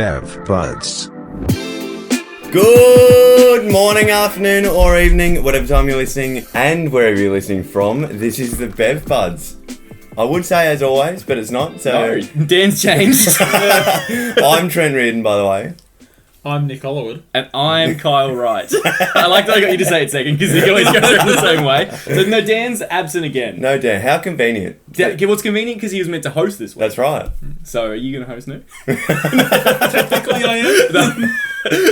Bev Buds. Good morning, afternoon, or evening, whatever time you're listening, and wherever you're listening from. This is the Bev Buds. I would say as always, but it's not. So No, Dan's changed. I'm Trent Reardon, by the way. I'm Nick Hollowood. And I'm Kyle Wright. I like that I got you to say it second because he always goes through the same way. So no, Dan's absent again. No, Dan, how convenient. What's convenient because he was meant to host this week. That's right. So are you going to host, Nick? Technically, I am.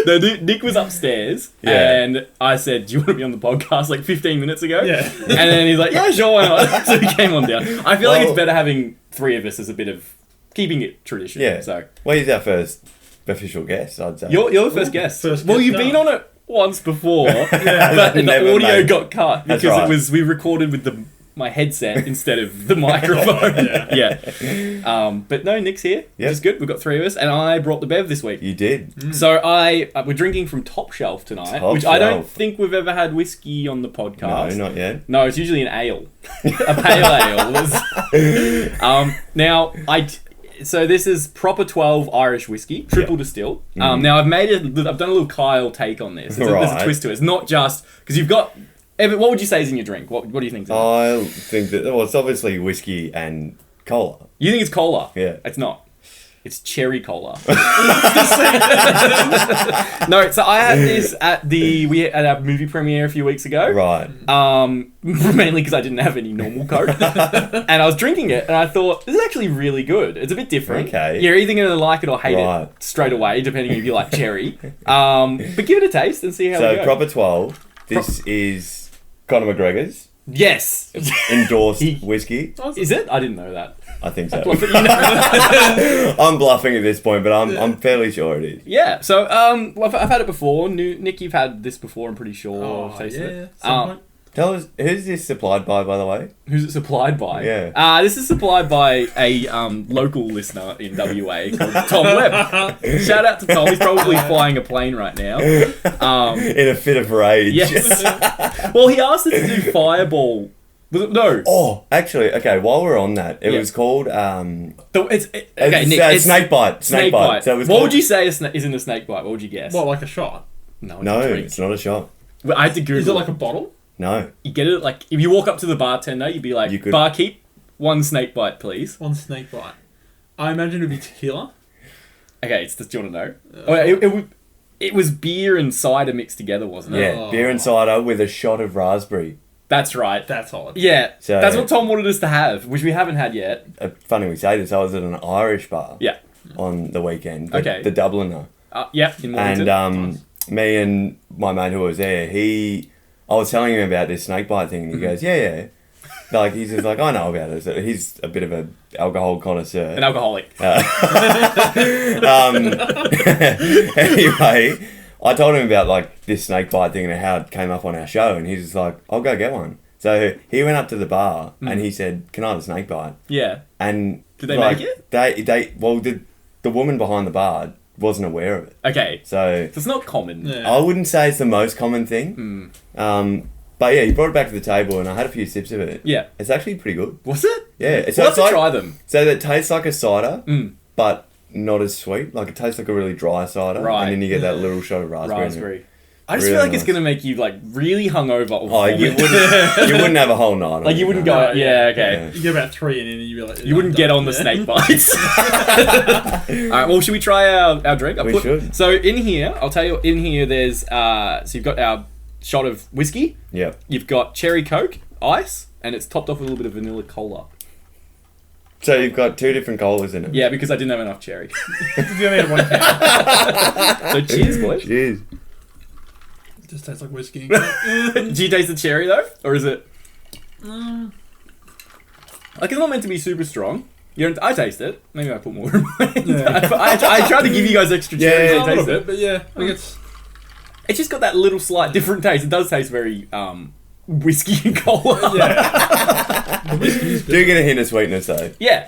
No, Nick was upstairs and I said, do you want to be on the podcast like 15 minutes ago? Yeah. And then he's like, yeah, sure, why not? So he came on down. I feel like it's better having three of us as a bit of keeping it tradition. Yeah. So Well, he's our first official guest, I'd say. You're the first guest. First Well, guest, you've been no. on it once before, but Never the audio made. got cut That's because right. we recorded with my headset instead of the microphone. Yeah. But no, Nick's here, which is good. We've got three of us, and I brought the Bev this week. You did. So we're drinking from Top Shelf tonight, Top which I don't Shelf. think we've ever had whiskey on the podcast. No, not yet. No, it's usually an ale, a pale ale. So this is proper 12 Irish whiskey, triple distilled. Now I've done a little Kyle take on this. There's a twist to it. It's not just because you've got. Evan, what would you say is in your drink? What do you think? I think that it's obviously whiskey and cola. You think it's cola? Yeah. It's not. It's cherry cola. No, so I had this at our movie premiere a few weeks ago. Right. Mainly because I didn't have any normal Coke. And I was drinking it and I thought, this is actually really good. It's a bit different. Okay. You're either going to like it or hate it straight away, depending if you like cherry. But give it a taste and see how it goes. So, proper 12. This is Conor McGregor's Yes. endorsed whiskey. Is it? I didn't know that. I think so. But you know. I'm bluffing at this point, but I'm fairly sure it is. Yeah, so I've had it before. Nick, you've had this before, I'm pretty sure. I've tasted it. Some point. Tell us, who's this supplied by the way? Who's it supplied by? Yeah. This is supplied by a local listener in WA called Tom Webb. Shout out to Tom. He's probably flying a plane right now. In a fit of rage. Yes. Well, he asked us to do Fireball. Was it? No. Oh, actually, okay, while we're on that, it was called... It's snake bite. Snake bite. So it was what called- would you say is in the snake bite? What would you guess? What, like a shot? No, No, a drink. it's not a shot. Well, I had to Google Is it like a bottle? No. You get it like if you walk up to the bartender, you'd be like, You could- barkeep, one snake bite, please. One snake bite. I imagine it'd be tequila. Okay, do you want to know? It was beer and cider mixed together, wasn't it? Yeah, Oh. beer and cider with a shot of raspberry. That's right. That's solid. Yeah, So- that's what Tom wanted us to have, which we haven't had yet. Funny we say this, I was at an Irish bar Yeah. on the weekend. Okay. The Dubliner. Yeah, in Mornington. And me and my mate who was there, I was telling him about this snake bite thing, and he goes, yeah. Like, he's just like, I know about it. So he's a bit of an alcohol connoisseur. An alcoholic. Anyway, I told him about, like, this snake bite thing and how it came up on our show, and he's just like, I'll go get one. So he went up to the bar, and he said, can I have a snake bite? Yeah. And... Did they like, make it? The woman behind the bar wasn't aware of it. Okay. So It's not common. Yeah. I wouldn't say it's the most common thing. But yeah, he brought it back to the table and I had a few sips of it. Yeah. It's actually pretty good. Was it? Yeah. We'll have to try them. So it tastes like a cider, but not as sweet. Like it tastes like a really dry cider. Right. And then you get that little shot of raspberry. in it. Raspberry. I just Really feel like it's nice. going to make you like really hungover. Or Oh, you wouldn't have a whole night. like you wouldn't go. go. Yeah. Okay. You get about 3 in and you'd be like... You wouldn't get on the snake bites. Alright, well, should we try our drink? We should. So in here, I'll tell you, in here there's, so you've got our shot of whiskey, Yep. you've got cherry Coke, ice, and it's topped off with a little bit of vanilla cola. So you've got 2 different colas in it. Yeah, because I didn't have enough cherry. You only have one can. So cheers, boys. Cheers. It just tastes like whiskey. Do you taste the cherry though? Or is it... Like it's not meant to be super strong. I taste it. Maybe I put more in mine. Yeah. I tried to give you guys extra cherry A to little taste bit, it. but yeah, I think it's... It's just got that little slight different taste. It does taste very whiskey and cola. Yeah. The whiskey's Do you get a hint of sweetness though? Yeah.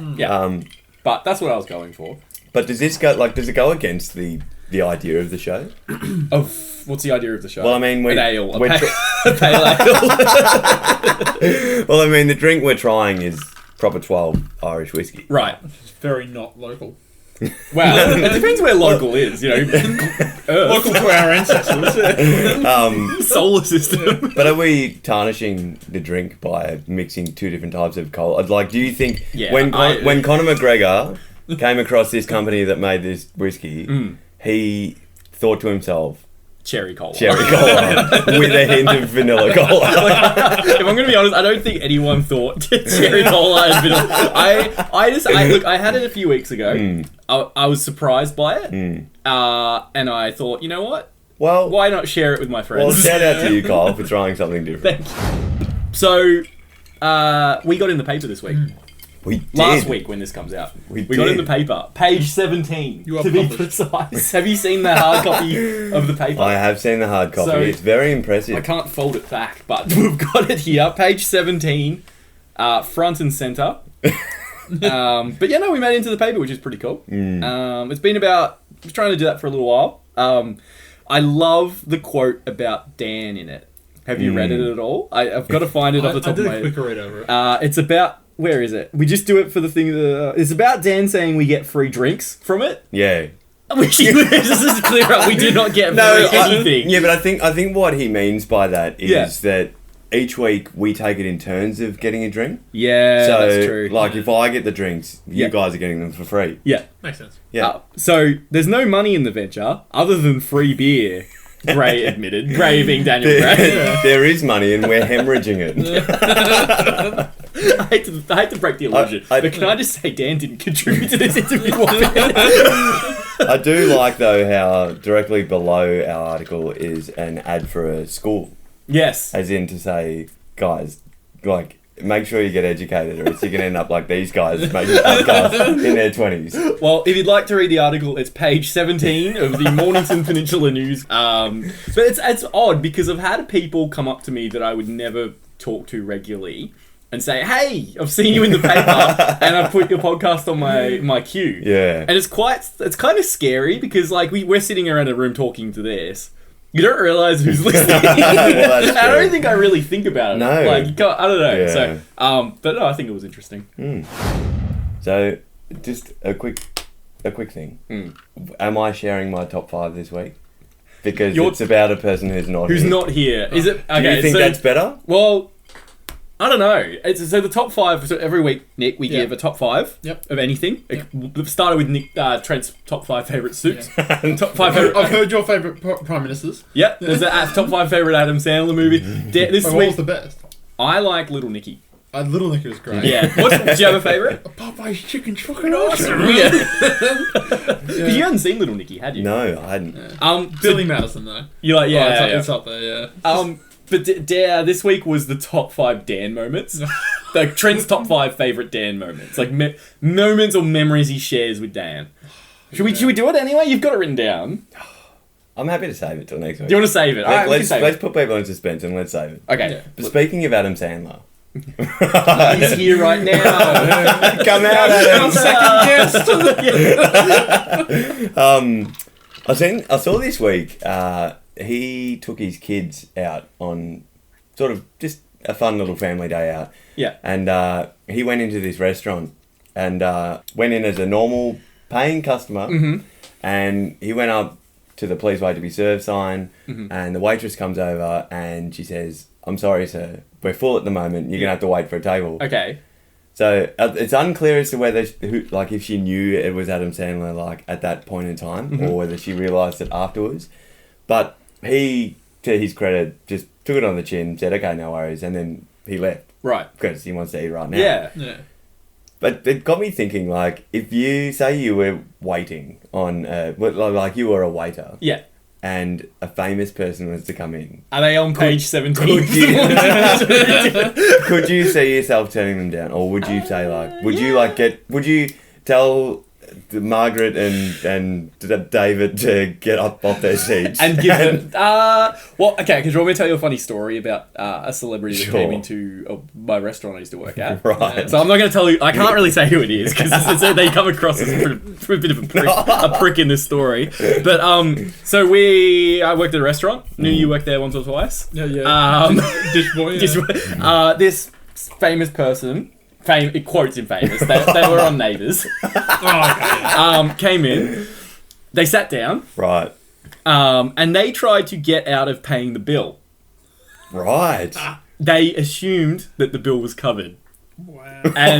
But that's what I was going for. But does it go against the idea of the show? Of what's the idea of the show? Well, I mean, an ale, a we're pale ale. Well, I mean, the drink we're trying is proper 12 Irish whiskey. Right. very not local. Well, it depends where local is, you know. Earth. Local to our ancestors. Solar system. But are we tarnishing the drink by mixing two different types of cola? Like, do you think Yeah, when Conor McGregor came across this company that made this whiskey, he thought to himself, Cherry cola. cherry cola with a hint of vanilla cola. If I'm going to be honest, I don't think anyone thought cherry cola and vanilla. I had it a few weeks ago. I was surprised by it. And I thought, you know what? Well, Why not share it with my friends? well, shout out to you, Kyle, for trying something different. Thank you. So, we got in the paper this week. We did. Last week when this comes out. We got in did. the paper. Page 17, You are to be published. precise. Have you seen the hard copy of the paper? I have seen the hard copy. So- It's very I impressive. can't fold it back, but we've got it here. Page 17, front and centre. But yeah, no, we made it into the paper, which is pretty cool. It's been about... I was trying to do that for a little while. I love the quote about Dan in it. Have you read it at all? I've got to find it off the top I of did my a head. quick read over it. It's about... Where is it? We just do it for the thing that... it's about Dan saying we get free drinks from it. Yeah. Which this is clear up. We do not get free anything. Yeah, but I think what he means by that is Yeah. that each week we take it in turns of getting a drink. Yeah, So, that's true. like, if I get the drinks, you Yeah. guys are getting them for free. Yeah. Makes sense. Yeah. So there's no money in the venture other than free beer. Gray admitted. Gray being Daniel Gray. There is money and we're hemorrhaging it. I hate to break the illusion, but can I just say Dan didn't contribute to this interview one bit? I do like, though, how directly below our article is an ad for a school. Yes. As in to say, guys, like, make sure you get educated or else you can end up like these guys making podcasts in their 20s. Well, if you'd like to read the article, it's page 17 of the Mornington Peninsula News. But it's odd because I've had people come up to me that I would never talk to regularly and say, hey, I've seen you in the paper and I've put your podcast on my queue. Yeah. And it's kind of scary because like we're sitting around a room talking to this. You don't realise who's listening. that's I don't true. think I really think about it. No. Like, you can't, I don't know. Yeah. So, but no, I think it was interesting. So, just a quick thing. Am I sharing my top 5 this week? Because it's about a person who's not Who's here. not here? Is it? Okay, Do you think so, that's better? Well, I don't know. So the top 5. So every week, Nick, we Yeah. give a top 5 Yep. of anything. Yep. We've started with Nick Trent's top 5 favourite suits. Top 5 favourite. I've heard your favourite prime ministers. Yep. There's a top 5 favourite Adam Sandler movie. This But what was week, the best? I like Little Nicky. Little Nicky was great. Yeah. Do you have a favourite? Popeye's chicken's fucking awesome. Yeah. Because you hadn't seen Little Nicky, had you? No, I hadn't. Billy Madison though. You're like, yeah, it's up there. Yeah. But this week was the top 5 Dan moments. Like Trent's top 5 favourite Dan moments, like moments or memories he shares with Dan. Should we do it anyway? You've got it written down. I'm happy to save it till next week. Do you want to save it? Alright, we can let's save let's it. put people in suspense and let's save it. Okay, Yeah. But speaking of Adam Sandler, he's here right now. come out, Adam. Second guest. I saw this week. He took his kids out on sort of just a fun little family day out. Yeah. And he went into this restaurant and went in as a normal paying customer. And he went up to the please wait to be served sign. And the waitress comes over and she says, I'm sorry, sir. We're full at the moment. You're going to have to wait for a table. Okay. So it's unclear as to whether, if she knew it was Adam Sandler, like, at that point in time, or whether she realised it afterwards. But he, to his credit, just took it on the chin, said, okay, no worries, and then he left. Right. Because he wants to eat right now. Yeah. Yeah. But it got me thinking, like, if you, say you were waiting on, like you were a waiter, Yeah. and a famous person was to come in, Are they on page 17? could you see yourself turning them down? Or would you say, like, would you tell Margaret and David to get up off their seats? And give them... well, okay, because you want me to tell you a funny story about a celebrity that Sure. came into my restaurant I used to work at. Right. So I'm not going to tell you... I can't really say who it is, because they come across as a bit of a prick in this story. But, so I worked at a restaurant. Knew you worked there once or twice. Yeah. Dish boy. Yeah. This famous person... quotes in famous. They were on Neighbours. Came in. They sat down. Right. And they tried to get out of paying the bill. Right. They assumed that the bill was covered. Wow. And,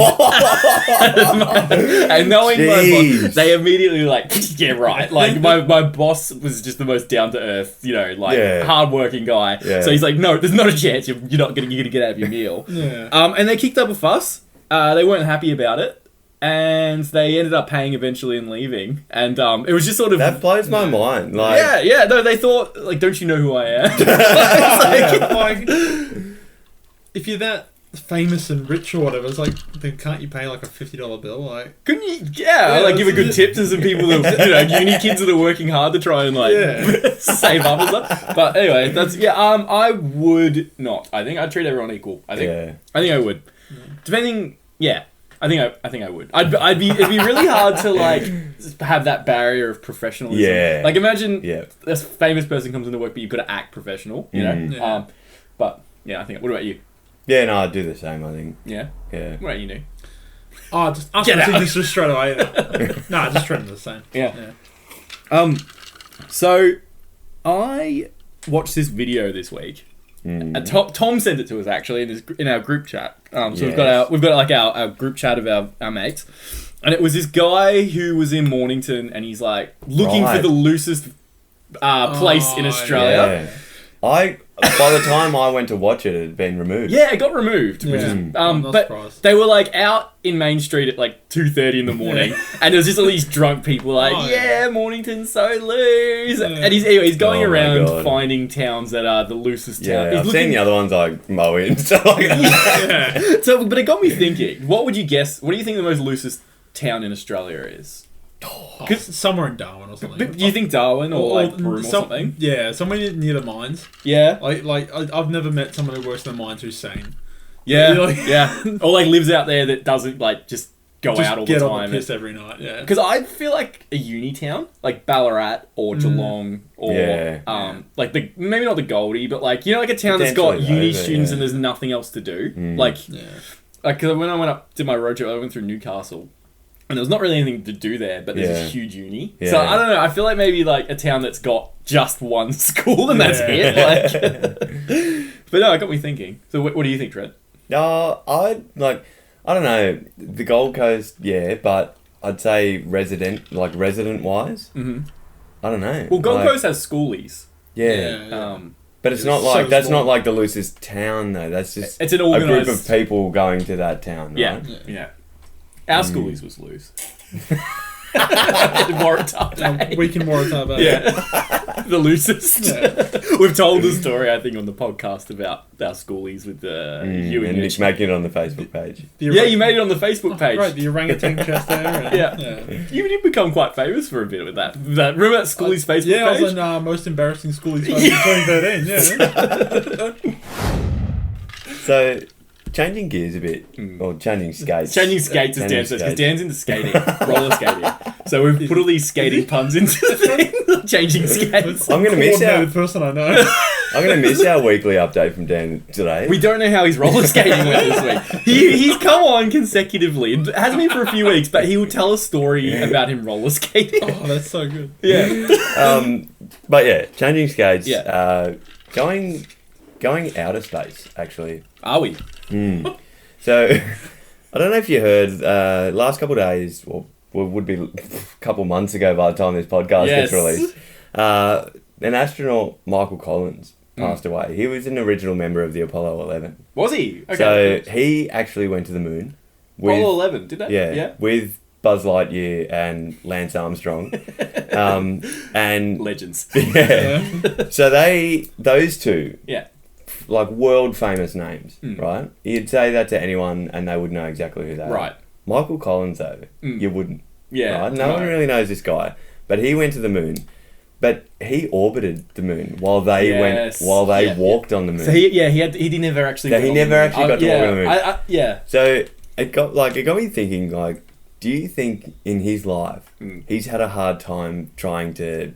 and knowing my Jeez. boss, they immediately like, yeah, right. Like my boss was just the most down to earth, hardworking guy. Yeah. So he's like, no, there's not a chance you're gonna get out of your meal. Yeah. And they kicked up a fuss. They weren't happy about it, and they ended up paying eventually and leaving. And it was just sort of That blows my mind. Like, yeah. No, they thought like, don't you know who I am? Like, if you're that famous and rich or whatever, it's like, then can't you pay like a $50 bill? Like, Couldn't you? Yeah, like give a good tip to some people that uni kids that are working hard to try and save up and stuff. But anyway, that's I would not. I think I'd treat everyone equal. I think I would. Depending, I think I would. It'd be really hard to like have that barrier of professionalism. Yeah. Like imagine this famous person comes into work, but you've got to act professional. You know. Yeah. But yeah, I think. What about you? Yeah, no, I'd do the same, I think. Yeah. Yeah. What about you, Nick? oh, just ask Get me out. this just straight away. Nah, just straight into the same. Yeah. So I watched this video this week. And Tom sent it to us actually in our group chat. So we've got our group chat of our mates, and it was this guy who was in Mornington, and he's like looking for the loosest place in Australia. Yeah. By the time I went to watch it, it had been removed. Yeah, it got removed, which is I'm not but surprised. they were like out in Main Street at like 2:30 in the morning, and there was just all these drunk people like, Mornington's so loose, and he's going around finding towns that are the loosest town. Yeah, I've seen the other ones like mowing and stuff like that. So, but it got me thinking. What would you guess? What do you think the most loosest town in Australia is? Somewhere in Darwin or something. Do you think Darwin or like Broome or something? Yeah, somewhere near the mines. Yeah. Like I've never met someone who works in the mines who's sane. Yeah. Yeah. Or like lives out there that doesn't like just go out all the Get time. on the piss every night. Yeah. Because I feel like a uni town, like Ballarat or Geelong or like maybe not the Goldie, but like like a town that's got uni students and there's nothing else to do. Like cause when I went up did my road trip, I went through Newcastle. And there was not really anything to do there, but there's a huge uni. Yeah. So I don't know. I feel like maybe like a town that's got just one school and that's it. Like, but no, it got me thinking. So what do you think, Trent? I don't know, the Gold Coast, but I'd say resident wise. Mm-hmm. I don't know. Well, Gold Coast has schoolies. Yeah. But it's not like that's not like the loosest town though. That's just it's an a organised group of people going to that town. Right? Yeah. Our schoolies was loose. Waratah Week in Waratah Bay. Yeah. The loosest. Yeah. We've told the story, I think, on the podcast about our schoolies with you and Nick's making it on the Facebook page. Yeah, you made it on the Facebook page. Right, the orangutan chest there. And, You did become quite famous for a bit with that. Remember that schoolies Facebook page? Yeah, I was on most embarrassing schoolies post of 2013. Yeah. So, changing gears a bit, or changing skates. Changing skates, as Dan says, because Dan's into skating, roller skating. So we've put all these skating puns into the thing, changing skates. I'm gonna miss the person I know. I'm gonna miss our weekly update from Dan today. We don't know how he's roller skating went this week. He's come on consecutively. It hasn't been for a few weeks, but he will tell a story about him roller skating. Oh, that's so good. Yeah. But yeah, changing skates. Yeah. Going outer space actually. Are we? So, I don't know if you heard, last couple of days, or would be a couple months ago by the time this podcast gets released, an astronaut, Michael Collins, passed away. He was an original member of the Apollo 11. Was he? Okay. So, he actually went to the moon. Apollo 11, did that? Yeah. With Buzz Lightyear and Lance Armstrong. And legends. Yeah. So, those two... Yeah. Like world famous names, right? You'd say that to anyone and they would know exactly who they are. Right. Michael Collins, though, you wouldn't. Yeah. Right? No one really knows this guy. But he went to the moon. But he orbited the moon while they walked on the moon. So he never actually got to walk on the moon. Yeah. So it got me thinking, like, do you think in his life he's had a hard time trying to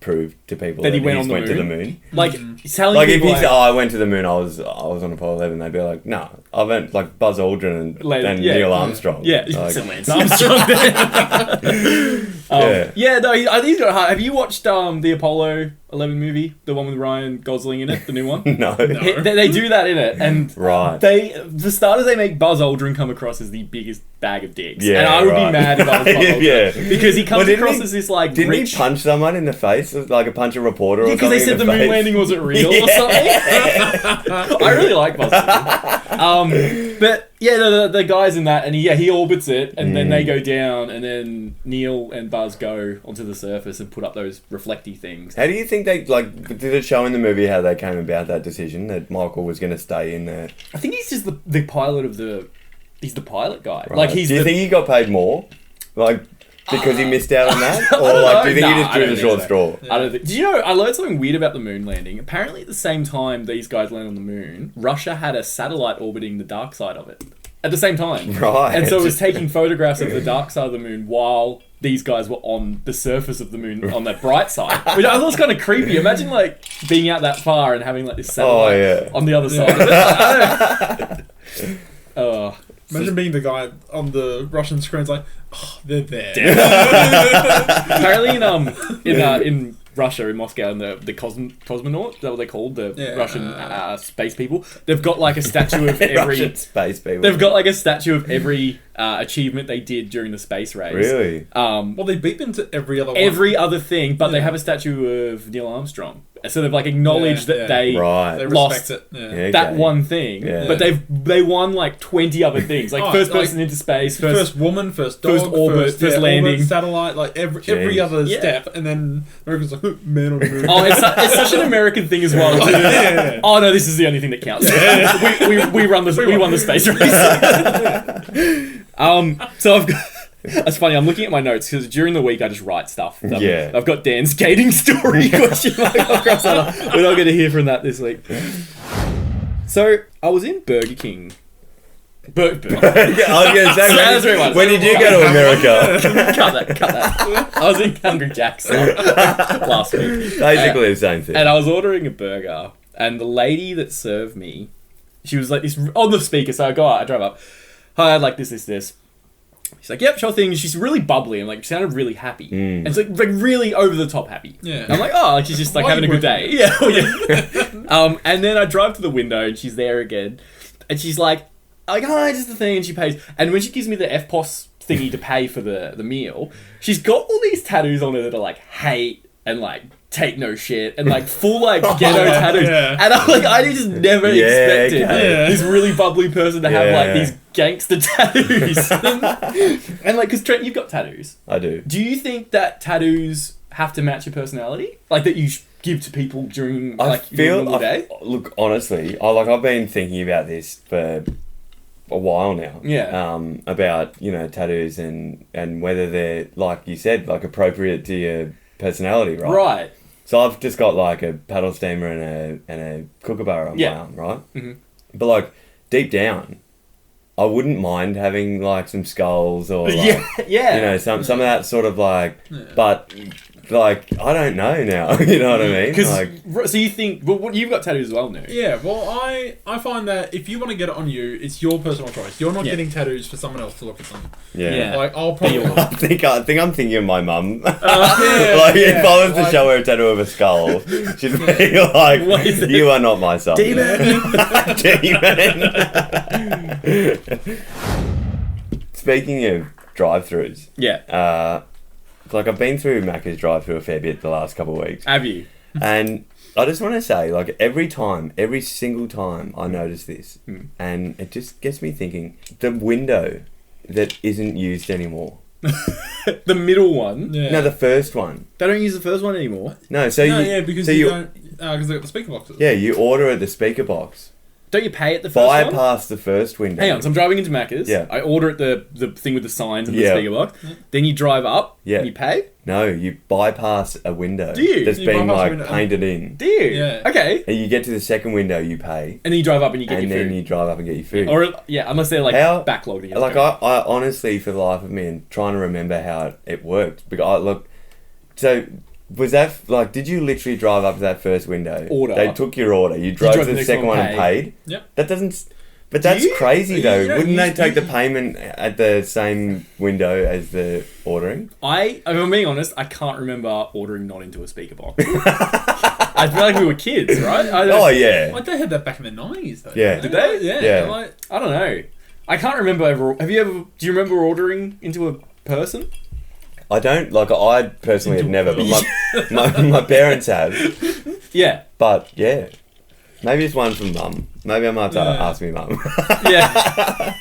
prove to people That that he went he's on the went to the moon? moon. Like, he's telling Like if people, he like, said, "Oh, I went to the moon. I was on Apollo 11," they'd be like, "No, I went like Buzz Aldrin and Neil Armstrong." Yeah, Like, said Lance Armstrong. No, I think he's got heart. Have you watched the Apollo 11 movie, the one with Ryan Gosling in it, the new one? no. They do that in it, and Right. for starters, they make Buzz Aldrin come across as the biggest bag of dicks. Yeah, and I would right. be mad if I was Buzz Aldrin. Yeah. Because he comes Well, across as this like Didn't rich. he punch someone in the face? Like a punch a reporter or Because something they said in the the moon face? landing wasn't real or something. I really like Buzz Aldrin. But yeah, the guys in that, and he orbits it, and then they go down, and then Neil and Buzz go onto the surface and put up those reflecty things. How do you think they, like, did it show in the movie how they came about that decision that Michael was going to stay in there? I think he's just the pilot of the... He's the pilot guy. Right. Like, he's do you think he got paid more? Like, because he missed out on that? I Or, don't like, do you know. think he Nah, just I drew don't the think short so. straw? I don't think... Did you know, I learned something weird about the moon landing. Apparently at the same time these guys landed on the moon, Russia had a satellite orbiting the dark side of it. At the same time. Right. And so it was taking photographs of the dark side of the moon while these guys were on the surface of the moon on the bright side. Which I thought was kind of creepy. Imagine, like, being out that far and having, like, this satellite on the other side of it. I don't know. Imagine being the guy on the Russian screens like, oh, they're there. Apparently in Russia, in Moscow, in the cosmonaut, is that what they're called? The Russian space people. They've got like a statue of every... Russian space people. They've got like a statue of every achievement they did during the space race. Really? Well, they beat them to every other one. Every other thing, but they have a statue of Neil Armstrong. So they've like acknowledged that they Right. They lost respect it. Yeah, that okay. one thing, Yeah. but they won like 20 other things, like first person into space, first woman, first dog, first orbit, first landing, orbit, satellite, like every other step, and then America's like, man on the moon. Oh, it's such an American thing as well. Oh no, this is the only thing that counts. we won the space race. So I've got. That's funny. I'm looking at my notes because during the week I just write stuff. I've got Dan's skating story question mark across that. We're not going to hear from that this week. So I was in Burger King. I was going to say, when did you go to America? cut that. I was in Hungry Jack's last week. Basically the same thing. And I was ordering a burger, and the lady that served me, she was like this on the speaker. So I drive up. Hi, I'd like this. She's like, yep, sure thing. She's really bubbly and like she sounded really happy. And it's like really over the top happy. Yeah. And I'm like, oh, like she's just like having a good day. Yeah. And then I drive to the window and she's there again. And she's like, hi, just the thing, and she pays. And when she gives me the FPOS thingy to pay for the meal, she's got all these tattoos on her that are like hate and like take no shit and like full like ghetto tattoos. And I'm like, I just never expected this really bubbly person to have like these gangster tattoos. And like, because Trent, you've got tattoos. I do. Do you think that tattoos have to match your personality? Like that you give to people during like your normal day? Look, honestly, I've been thinking about this for a while now. Yeah. About, tattoos and whether they're, like you said, like appropriate to your personality, right? Right. So I've just got like a paddle steamer and a kookaburra on my arm, right? Mm-hmm. But like deep down, I wouldn't mind having like some skulls or like, some of that sort of like, but like I don't know now. You know what I mean? Like, so you think? Well, you've got tattoos as well, no? Yeah. Well, I find that if you want to get it on you, it's your personal choice. You're not getting tattoos for someone else to look at them. Yeah. Like I'll probably. I think I'm thinking of my mum. If I was to show her a tattoo of a skull, she'd be like, "You are not my son." Demon. Speaking of drive-throughs, like I've been through Macca's drive-through a fair bit the last couple of weeks. Have you? And I just want to say, like every single time I notice this, and it just gets me thinking, the window that isn't used anymore. The middle one? Yeah. No, the first one. They don't use the first one anymore? No, because you don't, because they've got the speaker boxes. Yeah, you order at the speaker box. Don't you pay at the first one? Bypass the first window. Hang on, so I'm driving into Macca's. Yeah. I order at the thing with the signs and the speaker box. Then you drive up and you pay? No, you bypass a window. Do you? That's You been bypass a like window. painted in. Do you? Yeah. Okay. And you get to the second window, you pay. And then you drive up and you get your food. And then you drive up and get your food. Or, unless they're like backlogging it. Like, I honestly, for the life of me, and trying to remember how it worked. Because so Was that like? Did you literally drive up to that first window? Order. They took your order. You drove to the next second one and Yep. paid. That doesn't. But that's you? crazy though. You don't Wouldn't they use- take the payment at the same window as the ordering? If I'm being honest, I can't remember ordering not into a speaker box. I feel like we were kids, right? Oh yeah. Like they had that back in the 90s, though. Yeah. Did they? Yeah. Yeah. Like, I don't know. I can't remember ever. Do you remember ordering into a person? I don't like. I personally have never, but my parents have. Yeah. But yeah, maybe it's one from mum. Maybe I might have to ask me mum. Yeah.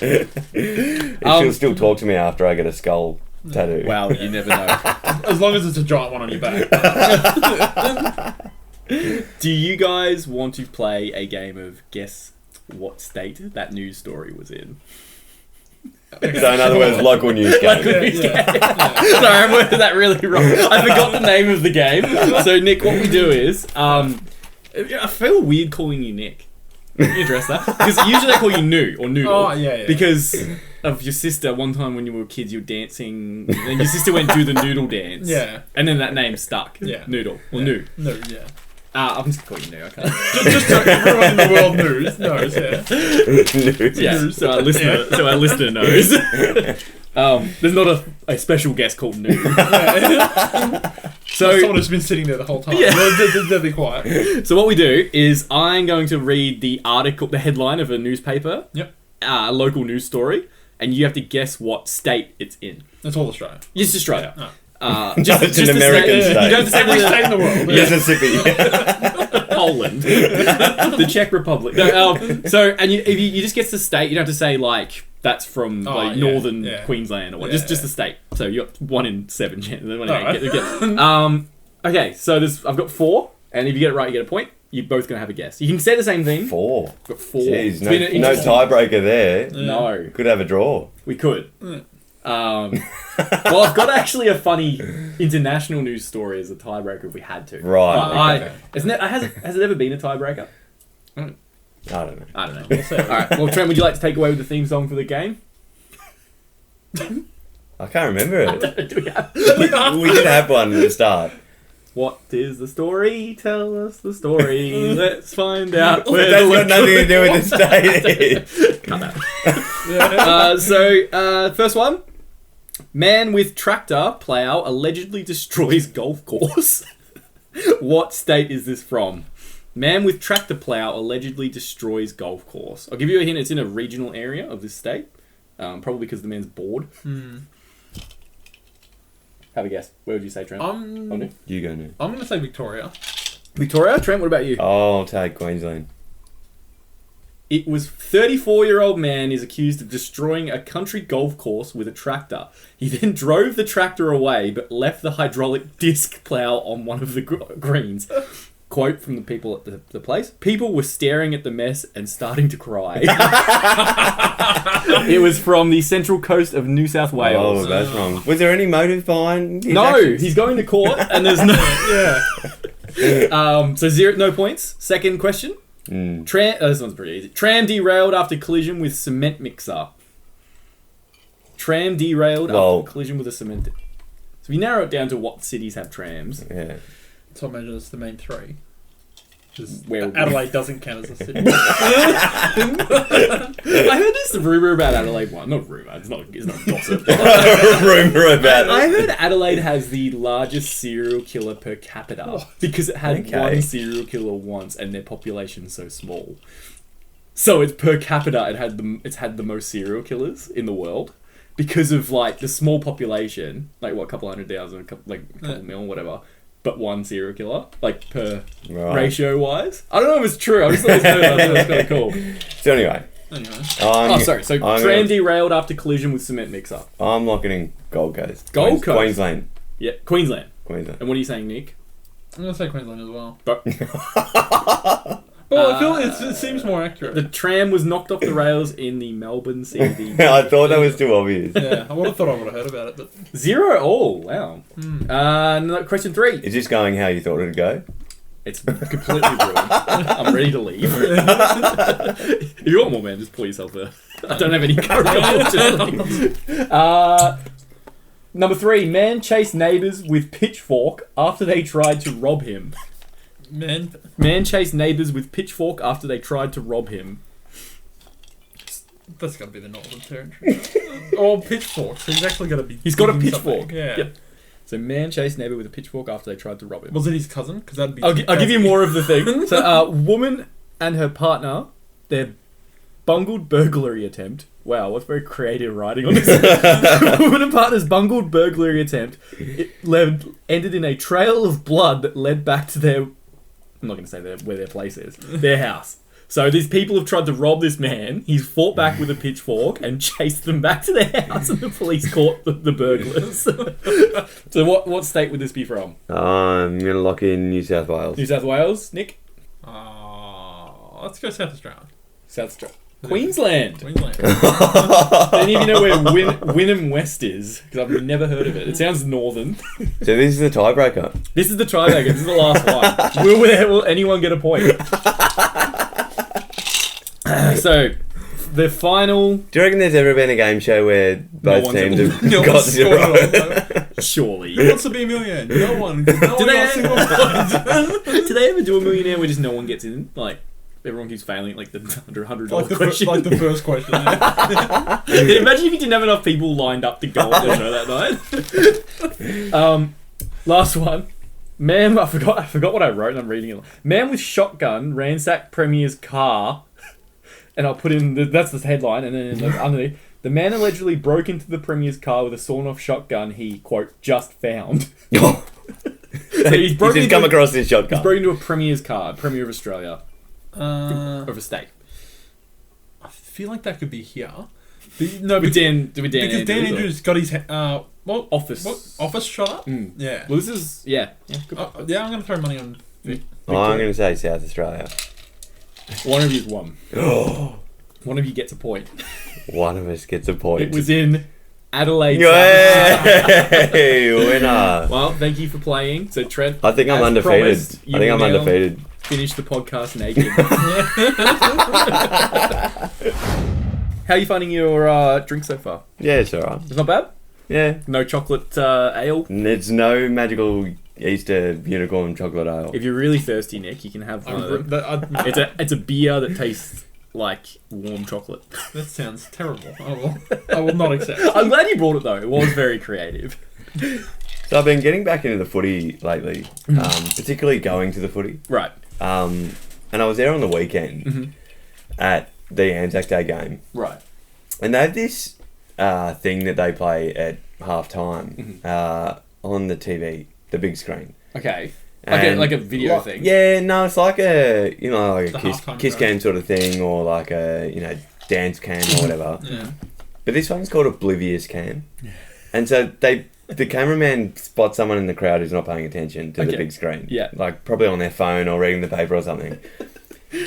If she'll still talk to me after I get a skull tattoo. Well, you never know. as long as it's a giant one on your back. Do you guys want to play a game of guess what state that news story was in? So in other words, local news game. Sorry, I worded that really wrong. I forgot the name of the game. So, Nick, what we do is, I feel weird calling you Nick. Can you address that? Because usually I call you New or Noodle. Oh, yeah. Because of your sister. One time when you were kids, you were dancing, and your sister went do the noodle dance. Yeah. And then that name stuck. Yeah. Noodle or Yeah. New. No, yeah. I'm just calling you New. I can't. Just so everyone in the world knows, yeah. News. Yeah, so our listener knows. There's not a special guest called New. So someone who's been sitting there the whole time. Yeah. They'll be quiet. So what we do is I'm going to read the article, the headline of a newspaper, Yep. A local news story, and you have to guess what state it's in. That's all Australia. It's Australia. No. Just an the American state. You don't have to say Every the state in the world. Mississippi. Poland, the Czech Republic. No, so and if you just guess the state, you don't have to say like that's from northern Queensland or what. Just the state. So you got 1 in 7 chance. Okay, so I've got 4, and if you get it right, you get a point. You're both gonna have a guess. You can say the same thing. 4. I've got 4. Jeez, It's been an no interesting- tiebreaker there. No, Could have a draw. we could. Well, I've got actually a funny international news story as a tiebreaker if we had to. Right. But has it ever been a tiebreaker? I don't know. I don't know. We'll see. All right. Well, Trent, would you like to take away with the theme song for the game? I can't remember it. Do we have? We did have one at the start. What is the story? Tell us the story. Let's find out. But that's got nothing to do with the state. Cut that. First one. Man with tractor plow allegedly destroys golf course. What state is this from? Man with tractor plow allegedly destroys golf course. I'll give you a hint. It's in a regional area of this state. Probably because the man's bored. Have a guess. Where would you say, Trent? You go now. I'm going to say Victoria. Victoria? Trent, what about you? I'll take Queensland. It was 34-year-old man is accused of destroying a country golf course with a tractor. He then drove the tractor away, but left the hydraulic disc plow on one of the greens. Quote from the people at the place. People were staring at the mess and starting to cry. It was from the central coast of New South Wales. Oh, that's wrong. Was there any motive behind his No, actions? he's going to court and there's no... So 0, no points. Second question. This one's pretty easy. Tram derailed after collision with cement mixer. Tram derailed after collision with a cement... So we narrow it down to what cities have trams. Yeah. So I imagine it's the main 3. Where Adelaide doesn't count as a city. I heard this rumor about Adelaide one. Not rumor, it's not gossip. Rumor about I it. heard Adelaide has the largest serial killer per capita because it had one serial killer once and their population's so small. So it's per capita it's had the most serial killers in the world because of like the small population, like what, a couple 100,000, a couple mil, whatever. But one serial killer, like per ratio wise. I don't know if it's true. I just thought it was kind of cool. So anyway. Sorry. So tram derailed after collision with cement mixer. I'm locking in Gold Coast. Gold Coast? Queensland. Yeah, Queensland. Queensland. And what are you saying, Nick? I'm going to say Queensland as well. But Well, I feel it seems more accurate. the tram was knocked off the rails in the Melbourne CBD. I thought that was too obvious. Yeah, I would have thought I would have heard about it, but 0 all. Wow. Question 3. Is this going how you thought it'd go? It's completely ruined. I'm ready to leave. If you want more, man, just pull yourself there. I don't have any courage. Number 3, man chased neighbours with pitchfork after they tried to rob him. Man chased neighbours with pitchfork after they tried to rob him. That's got to be the Northern Territory. Or pitchforks. He's actually got to be. He's got a doing pitchfork. something. Yeah. Yep. So man chased neighbour with a pitchfork after they tried to rob him. Was it his cousin? Because that'd be. I'll give you more of the thing. So, woman and her partner, their bungled burglary attempt. Wow, what's very creative writing on this. Woman and partner's bungled burglary attempt ended in a trail of blood that led back to their... I'm not going to say where their place is. Their house. So these people have tried to rob this man. He's fought back with a pitchfork and chased them back to their house, and the police caught the burglars. So what state would this be from? I'm going to lock in New South Wales. New South Wales, Nick? Let's go South Australia. South Australia. Queensland. Queensland. Don't even know where Wynnum West is, because I've never heard of it. It sounds northern. So this is the tiebreaker. This is the tiebreaker. This is the last one. Will anyone get a point? So, the final... Do you reckon there's ever been a game show where both teams have got zero? Surely. Who wants to be a millionaire? No one. No one got a single point. Do they ever do a millionaire where just no one gets in? Like... Everyone keeps failing like the $100 question. Like the first question. Yeah. Imagine if you didn't have enough people lined up to go on the show that night. Last one. Man, I forgot what I wrote and I'm reading it. Man with shotgun ransacked Premier's car. And I'll put in, that's the headline, and then underneath. The man allegedly broke into the Premier's car with a sawn-off shotgun he, quote, just found. So he's just come across this shotgun. He's broken into a Premier's car, Premier of Australia. Of a state. I feel like that could be here. Because Dan Andrews got his office shut up. Yeah. Well, this is I'm going to throw money on. I'm going to say South Australia. One of you's won. One of you gets a point. One of us gets a point. It was in Adelaide. Yay! Winner. Well, thank you for playing. So Trent, I think I'm undefeated. I'm undefeated. Finish the podcast naked. How are you finding your drink so far? Yeah, it's alright. It's not bad? Yeah. No chocolate ale? It's no magical Easter unicorn chocolate ale. If you're really thirsty, Nick, you can have it's a beer that tastes like warm chocolate. That sounds terrible. I will not accept. I'm glad you brought it though. It was very creative. So I've been getting back into the footy lately, particularly going to the footy. Right. And I was there on the weekend at the Anzac Day game. Right. And they have this thing that they play at half time on the TV, the big screen. Okay. Like a video thing. Yeah, no, it's like a kiss cam sort of thing, or like a dance cam or whatever. Yeah. But this one's called Oblivious Cam. And so the cameraman spots someone in the crowd who's not paying attention to the big screen. Yeah. Like probably on their phone or reading the paper or something.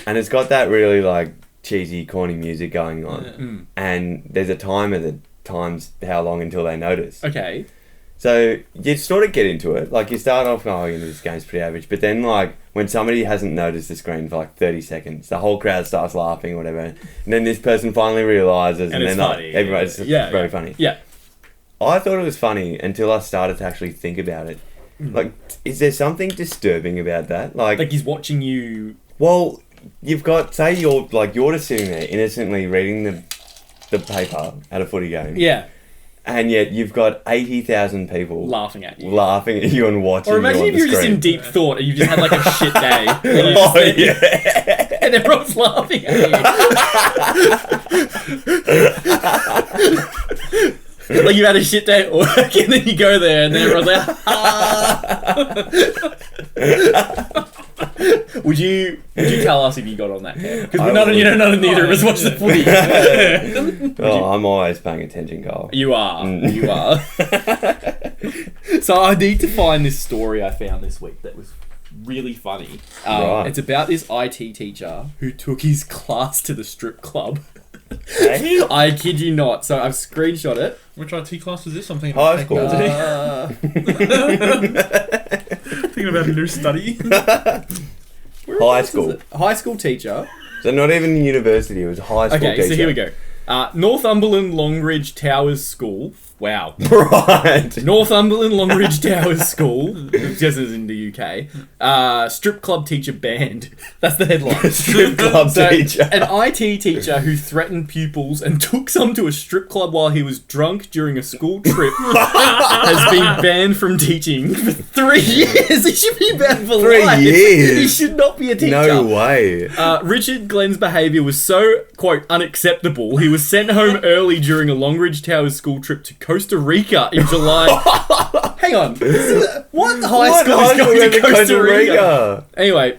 And it's got that really like cheesy, corny music going on. Yeah. And there's a timer that times how long until they notice. Okay. So you sort of get into it. Like you start off, this game's pretty average. But then like when somebody hasn't noticed the screen for like 30 seconds, the whole crowd starts laughing or whatever. And then this person finally realises and then funny. Everybody's very funny. Yeah. I thought it was funny until I started to actually think about it. Like, is there something disturbing about that? Like he's watching you. Well, you've got, say you're just sitting there innocently reading the paper at a footy game. Yeah. And yet you've got 80,000 people laughing at you and watching. Or imagine if you're just in deep thought and you just had like a shit day. And everyone's laughing at you. Like you had a shit day at work and then you go there and then everyone's like, Would you tell us if you got on that cam? Because none of neither of us watch the footy. I'm always paying attention, Carl. You are. You are. So I need to find this story I found this week that was really funny. Right. It's about this IT teacher who took his class to the strip club. Hey? I kid you not. So I've screenshot it. Which IT class is this? I'm thinking high school. Thinking about a new study. High school. High school teacher. So not even university, it was high school teacher. Okay, so here we go. Northumberland Longridge Towers School Wow. Right. Northumberland Longridge Towers School, just as in the UK, strip club teacher banned. That's the headline. Strip club teacher. An IT teacher who threatened pupils and took some to a strip club while he was drunk during a school trip has been banned from teaching for 3 years. He should be banned for 3 life. years? He should not be a teacher. No way. Richard Glenn's behaviour was so, quote, unacceptable, he was sent home early during a Longridge Towers school trip to Costa Rica in July. Hang on. What high school is going to Costa Rica? Anyway,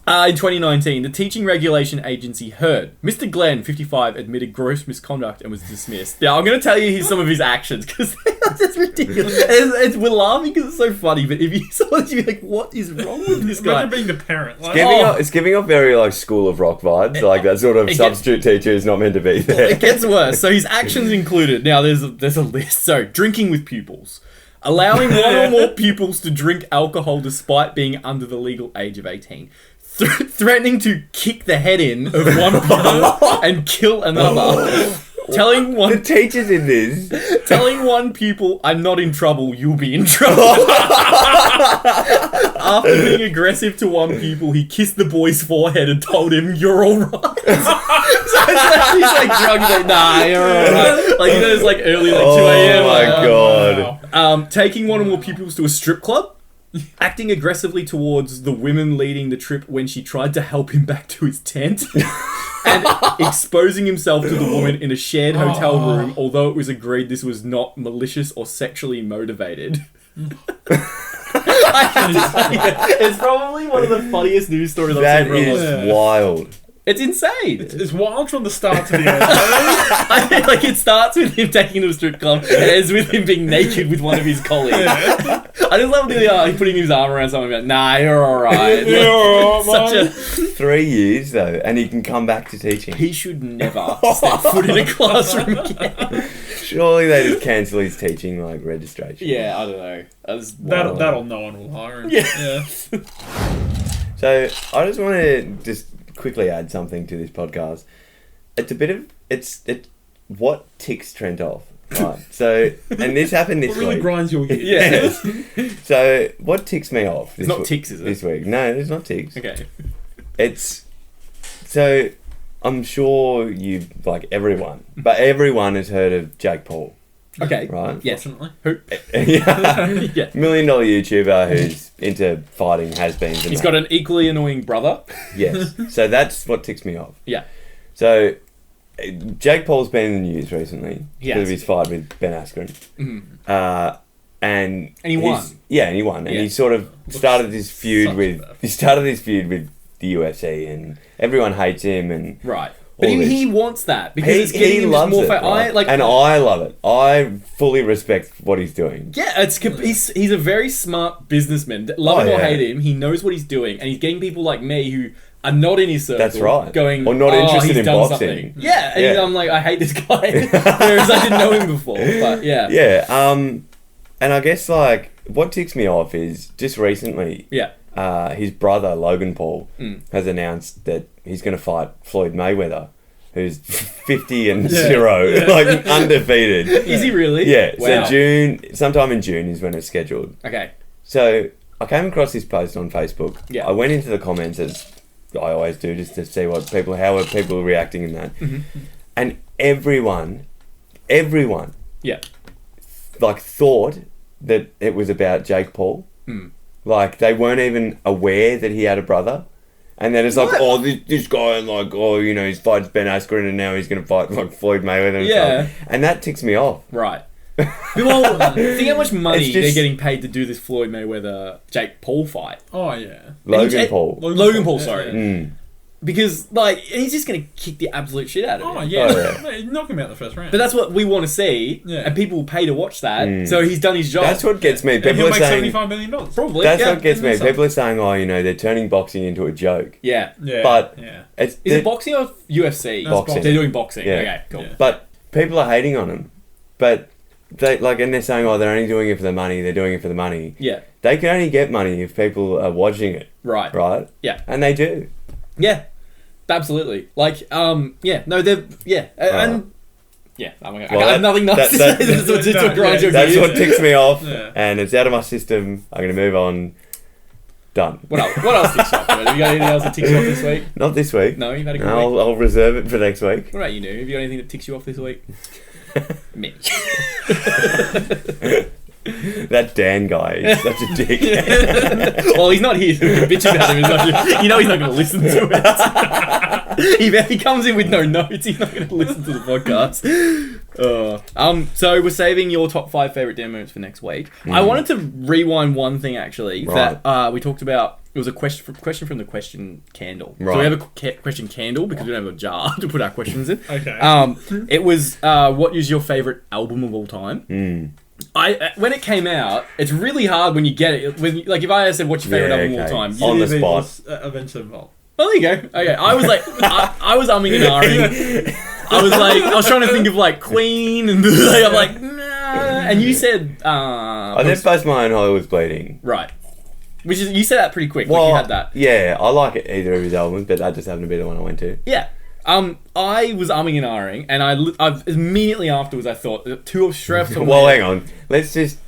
in 2019, the Teaching Regulation Agency heard Mr. Glenn, 55, admitted gross misconduct and was dismissed. Now, I'm going to tell you some of his actions because they're just ridiculous. We're laughing because it's so funny, but if you saw it, you'd be like, what is wrong with this guy? Imagine being the parent. Like, It's giving off very like School of Rock vibes. Like that sort of substitute teacher is not meant to be there. It gets worse. So his actions included. Now there's a list. So drinking with pupils, allowing one or more pupils to drink alcohol despite being under the legal age of 18, threatening to kick the head in of one pupil and kill another. Telling The one teachers in this. pupil, I'm not in trouble, you'll be in trouble. After being aggressive to one pupil, he kissed the boy's forehead and told him, you're alright. So he's like drunk, he's like, nah, you're alright. Like, it's like early, like 2 a.m. Oh my god. Taking one or more pupils to a strip club. Acting aggressively towards the women leading the trip when she tried to help him back to his tent. And exposing himself to the woman in a shared hotel room, although it was agreed this was not malicious or sexually motivated. It's probably one of the funniest news stories I've seen for a long time. That is wild. It's insane. It's wild from the start to the end. Like it starts with him taking to a strip club and ends with him being naked with one of his colleagues. I just love the putting his arm around someone and being like, nah, you're alright. You're alright, 3 years though, and he can come back to teaching. He should never step foot in a classroom again. Surely they just cancel his teaching like registration. Yeah, I don't know. That'll no one will hire him. Yeah. So I just want to quickly add something to this podcast. It's a bit of it's what ticks Trent off, right? So, and this happened this What really week. grinds your gears? Yes. So what ticks me off? It's not ticks, is it? This week, no, it's not ticks. Okay. It's so I'm sure you like everyone, but everyone has heard of Jake Paul. Okay. Right. Yes. Fortunately. Who? Yeah. Yeah. $1 million YouTuber who's into fighting has-beens. He's got an equally annoying brother. Yes. So that's what ticks me off. Yeah. So Jake Paul's been in the news recently He because has. of his fight with Ben Askren. Mhm. And he won. Yeah, and he won. And Yeah. he sort of started this feud Such with bad. he started this feud with the UFC, and everyone hates him and Right. But all he this. wants that because it's getting him loves more it, right? And I love it. I fully respect what he's doing. Yeah, he's a very smart businessman. Love him or yeah. hate him, he knows what he's doing, and he's getting people like me who are not in his circle. That's right. Going Or not interested he's in done boxing. something. Yeah, and Yeah. I'm like, I hate this guy, whereas I didn't know him before. But yeah, Yeah. And I guess like what ticks me off is just recently. yeah. His brother Logan Paul Mm. has announced that he's going to fight Floyd Mayweather, who's 50-0, like undefeated. Is he really? Yeah. Wow. So sometime in June is when it's scheduled. Okay. So I came across this post on Facebook. Yeah. I went into the comments as I always do, just to see how are people reacting in that, and everyone, Yeah. like thought that it was about Jake Paul. Mm. Like, they weren't even aware that he had a brother. And then it's like, What? oh, this guy, and like, oh, you know, he's fights Ben Askren and now he's going to fight, like, Floyd Mayweather and Yeah. stuff. And that ticks me off. Right. Well, think how much money It's just- they're getting paid to do this Floyd Mayweather Jake Paul fight. Oh, yeah. Logan Paul. Logan Paul, sorry. Mm. Because, like, he's just going to kick the absolute shit out of him. Oh, yeah. Oh, yeah. Mate, knock him out the first round. But that's what we want to see, Yeah. and people will pay to watch that. Mm. So he's done his job. That's what gets me. and People he'll are make saying... $75 million. Probably. That's yeah. what gets me. and then People are saying, oh, you know, they're turning boxing into a joke. Yeah. Yeah. But yeah. it's... Is it boxing or UFC? No, it's Boxing. They're doing boxing. Yeah. Okay, cool. Yeah. But people are hating on him. But... They like, and they're saying, oh, they're only doing it for the money. They're doing it for the money. Yeah. They can only get money if people are watching it, Right. right? Yeah. And they do. Yeah. Absolutely. Like, yeah. No, they're... Yeah. And Yeah, I Well, have nothing nice to say. That's what grinds your That's gears. what ticks me off, Yeah. and it's out of my system. I'm going to move on. Done. What else ticks you off? Have you got anything else that ticks you off this week? Not this week. No, you've had a good week. I'll reserve it for next week. What about you, New? Have you got anything that ticks you off this week? Me. That Dan guy is such a dick. Well, he's not here to bitch about him. You know he's not going to listen to it. If he comes in with no notes, he's not going to listen to the podcast. So we're saving your top 5 favourite Dan moments for next week. I wanted to rewind one thing, actually, that we talked about. It was a question from the question candle. Right. So we have a question candle because we don't have a jar to put our questions in. Okay. It was, what is your favourite album of all time? When it came out, it's really hard when you get it. If I said, "What's your favorite album of all time?" On the spot. Eventually involved. Well, there you go. Okay, I was like, I was umming and ahhing. I was trying to think of like Queen, and I'm like, nah. And you said, I think Post Malone Hollywood's Bleeding. Right. Which is, you said that pretty quick. Well, like you had that. Yeah, I like either of his albums, but that just happened to be the one I went to. Yeah. I was umming and ahhing, and I immediately afterwards I thought two of stress. Well, hang on. Let's just,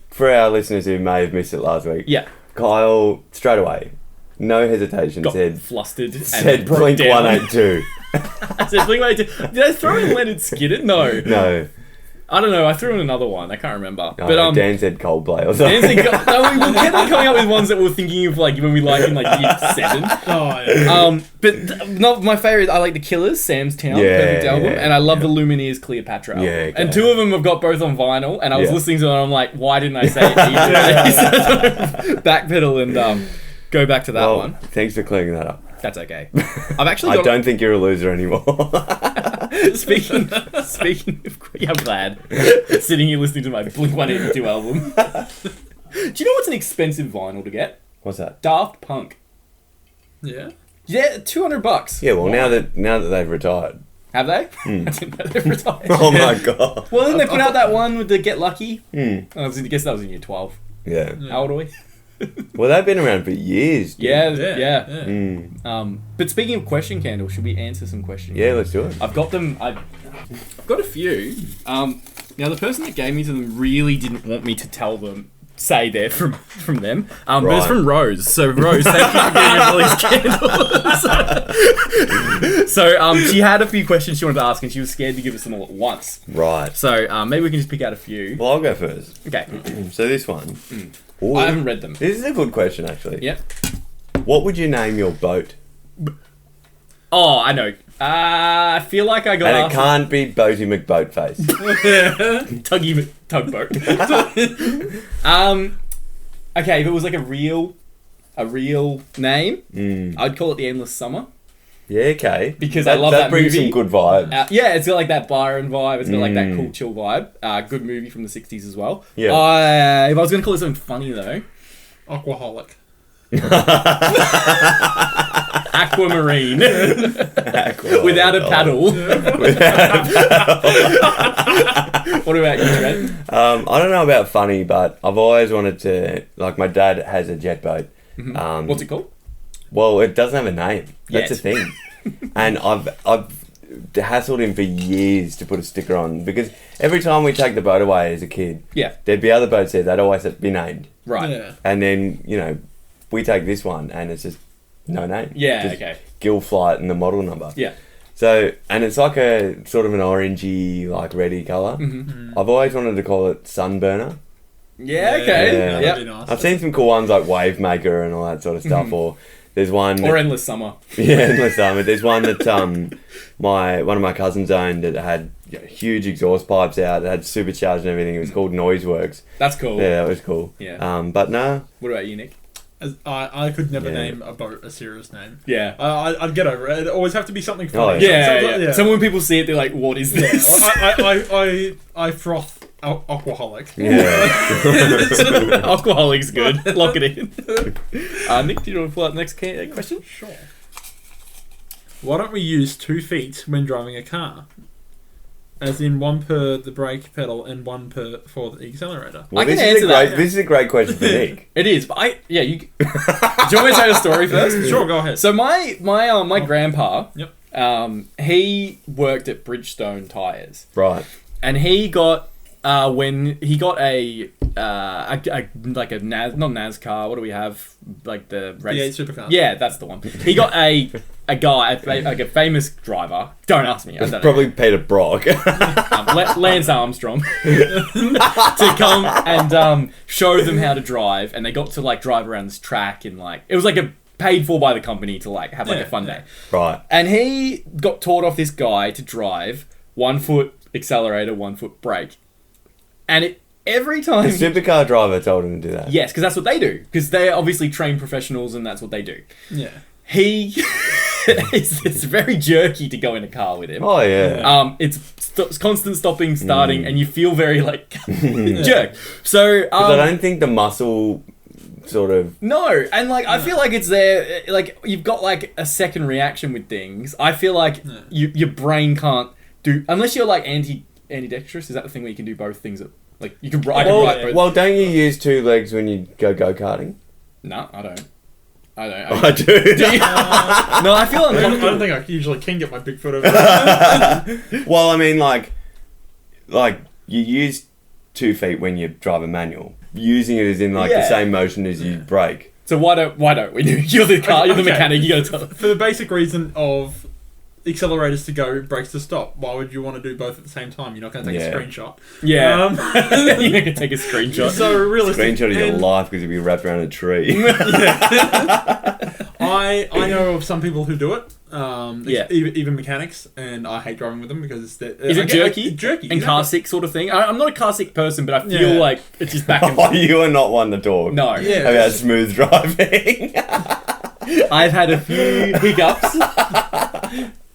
for our listeners who may have missed it last week. Yeah. Kyle straight away, no hesitation, Got said flustered. said and broke Blink down. 182. I said Blink 182. Did I throw in Leonard Skinner? No. No. I don't know. I threw in another one. I can't remember. No, But Dan said Coldplay or something. we kept on coming up with ones that we were thinking of, like when we like in like year 7. Oh, yeah. But not my favorite. I like the Killers, Sam's Town, Yeah, perfect album, yeah, and I love the Lumineers, Cleopatra album. Yeah, okay. And two of them I've got both on vinyl, and I was Yeah. listening to them, and I'm like, why didn't I say it either? Backpedal and go back to that one. Thanks for clearing that up. That's okay. I've actually got. I don't think you're a loser anymore. Speaking of, yeah, I'm glad. Sitting here listening to my Blink 182 album. Do you know what's an expensive vinyl to get? What's that? Daft Punk. Yeah. Yeah, $200. Yeah, well, now that they've retired. Have they? I didn't know they've retired. Oh my god. Well, then they put out that one with the Get Lucky. Hmm. I guess that was in year 12. Yeah. How old are we? Well, they've been around for years. Dude. Yeah. Mm. But speaking of question candle, should we answer some questions? Yeah, let's do it. I've got them. I've got a few. Now the person that gave me to them really didn't want me to tell them. Say they're from them. But it's Right. from Rose. So Rose, thank you for giving us all these candles. So she had a few questions she wanted to ask, and she was scared to give us them all at once. Right. So maybe we can just pick out a few. Well, I'll go first. Okay. So this one. Ooh, I haven't read them. This is a good question, actually. Yep. What would you name your boat? Oh, I know. I feel like I got And it asked. can't be Boaty McBoatface. Tugboat. Okay, if it was like a real name, I'd call it The Endless Summer. Yeah, okay. Because I love that brings movie. some good vibes. Yeah, it's got like that Byron vibe. It's got like that cool, chill vibe. Good movie from the 60s as well. Yeah. If I was going to call it something funny though, Aquaholic. Aquamarine. Without a paddle. What about you, Trent? I don't know about funny, but I've always wanted to. Like, my dad has a jet boat. What's it called? Well, it doesn't have a name. That's Yet. the thing. And I've hassled him for years to put a sticker on, because every time we take the boat away as a kid, Yeah. there'd be other boats there. They'd always be named. Right. Yeah. And then, we take this one and it's just no name. Yeah, Just okay. Gill Flight and the model number. Yeah. So, and it's like a sort of an orangey, like reddy colour. I've always wanted to call it Sunburner. Yeah, okay. Yeah. Yep. That'd be nice. I've seen some cool ones like Wave Maker and all that sort of stuff. Or there's one. Or Endless Summer. Yeah, Endless Summer. There's one that one of my cousins owned that had huge exhaust pipes out. It had supercharged and everything. It was called Noiseworks. That's cool. Yeah, that was cool. Yeah. But no. What about you, Nick? I could never Yeah. name a boat a serious name. Yeah. I'd get over it. It'd always have to be something Oh, funny. Yeah. So when people see it, they're like, what is this? I froth Aquaholic. Yeah. Alcoholic's good. Lock it in. Nick, do you want to pull out the next question? Sure. Why don't we use 2 feet when driving a car? As in one per the brake pedal and one per for the accelerator. Well, I can this is answer that. This is a great question for Nick. It is, but you. Do you want me to tell you a story first? Sure, go ahead. So my grandpa. Yep. He worked at Bridgestone Tires. Right. And he got when he got a like a not NASCAR. What do we have? Like the race. Yeah, supercar. Yeah, that's the one. He got a guy, like a famous driver. Don't ask me. I don't know. Probably Peter Brock. Lance Armstrong to come and show them how to drive, and they got to like drive around this track and like it was like a paid for by the company to like have like a fun day. Right. And he got taught off this guy to drive 1 foot accelerator, 1 foot brake, and every time The supercar driver told him to do that. yes, because that's what they do. Because they're obviously trained professionals, and that's what they do. Yeah. He it's very jerky to go in a car with him. Oh yeah. It's constant stopping, starting, and you feel very like jerk. So 'Cause I don't think the muscle sort of. no, and like I feel like it's there. Like you've got like a second reaction with things. I feel like your brain can't do unless you're like ambidextrous. Is that the thing where you can do both things? Like you can ride both. Well, don't you use two legs when you go karting? No, I don't. I do. No, I feel I uncomfortable. don't think I usually can get my big foot over there. Well, I mean, like you use 2 feet when you drive a manual. Using it is in like the Yeah. same motion as you brake. So why don't we? You're the car. You're the Okay. mechanic. You gotta tell. For the basic reason of accelerators to go, brakes to stop, why would you want to do both at the same time? You're not going to take a screenshot. Yeah. You can take a screenshot. So realistic. Screenshot of your and life because you'd be wrapped around a tree. I know of some people who do it. Yeah. Even mechanics, and I hate driving with them because it's Is it jerky? Jerky. And car sick sort of thing? I'm not a car sick person, but I feel like it's just back and Oh, forth. you are not one to talk No. Yeah. about smooth driving. I've had a few hiccups.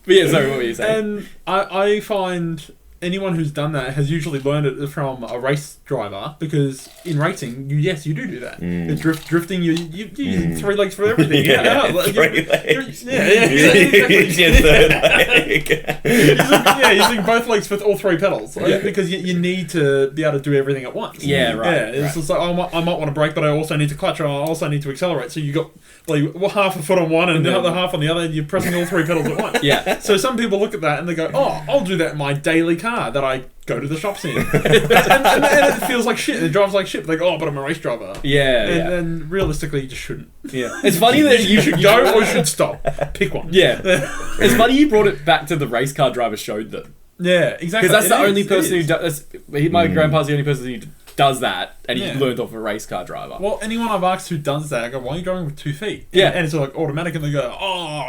But yeah, sorry, what were you saying? And I find anyone who's done that has usually learned it from a race driver, because in racing, you do that. The drifting, you're using 3 legs for everything. Yeah, Like, 3 legs. Yeah, exactly. Use your third leg. Using both legs for all 3 pedals, because you need to be able to do everything at once. Yeah, right. Yeah, it's just like I might want to brake, but I also need to clutch, or I also need to accelerate. So you got like half a foot on one and the other half on the other, and you're pressing all 3 pedals at once. Yeah. So some people look at that and they go, "Oh, I'll do that in my daily car that I go to the shops in," and it feels like shit. It drives like shit. They go, "Oh, but I'm a race driver." Yeah, And yeah. then realistically, you just shouldn't. Yeah. It's funny that You should go or you should stop. Pick one. Yeah. It's funny you brought it back to the race car driver showed them. Yeah, exactly. Because that's the It only is, person it who is. does. My grandpa's the only person who does that, and he Yeah. learned off a race car driver. Well, anyone I've asked who does that, I go, "Why are you going with 2 feet?" Yeah. And it's like automatic, and they go, "Oh,